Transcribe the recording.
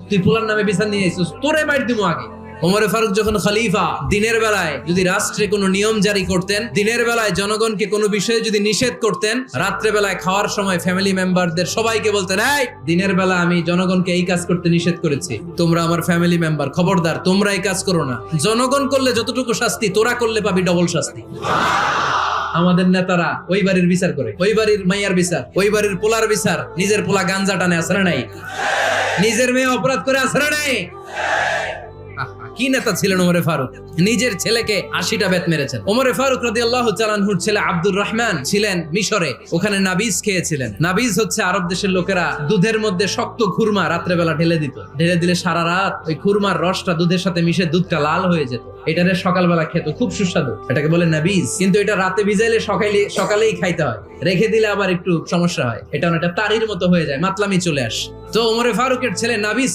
তুই পোলার নামে বিচার নিয়ে আইছিস, তোরে মাইর দিমু আগে। ওমরে ফারুক যখন খলিফা, দিনের বেলায় যদি রাষ্ট্রে কোনো নিয়ম জারি করতেন, দিনের বেলায় জনগণকে কোনো বিষয়ে যদি নিষেধ করতেন, রাত্রে বেলায় খাওয়ার সময় ফ্যামিলি মেম্বারদের সবাইকে বলতেন, এই দিনের বেলা আমি জনগণকে এই কাজ করতে নিষেধ করেছি, তোমরা আমার ফ্যামিলি মেম্বার, খবরদার তোমরা এই কাজ করো না। জনগণ করলে যতটুকু শাস্তি, তোরা করলে পাবি ডবল শাস্তি। আমাদের নেতারা ওই বাড়ির বিচার করে, ওই বাড়ির মাইয়ার বিচার, ওই বাড়ির পোলার বিচার, নিজের পোলা গাঞ্জা টানে আসে না নাই, নিজের মেয়ে অপরাধ করে আসে না নাই। কি নেতা ছিলেন ওমরে ফারুক, নিজের ছেলেকে 80টা বেত মেরেছেন। ওমরে ফারুক রাদিয়াল্লাহু তাআলা আনহুর ছেলে আব্দুর রহমান ছিলেন মিশরে, ওখানে নাবিজ খেয়েছিলেন। নাবিজ হচ্ছে আরব দেশের লোকেরা দুধের মধ্যে শক্ত খুরমা রাত্রে বেলা ঢেলে দিত, ঢেলে দিলে সারা রাত ওই খুরমার রসটা দুধের সাথে মিশে দুধটা লাল হয়ে যেত। এটারে সকালবেলা খেত, খুব সুস্বাদু, এটাকে বলে নাবিজ। কিন্তু এটা রাতে ভিজাইলে সকালেই খাইতে হয়, রেখে দিলে আবার একটু সমস্যা হয়, এটা অনেকটা তারির মতো হয়ে যায়, মাতলামি চলে আসে। তো ওমরে ফারুকের ছেলে নাবিজ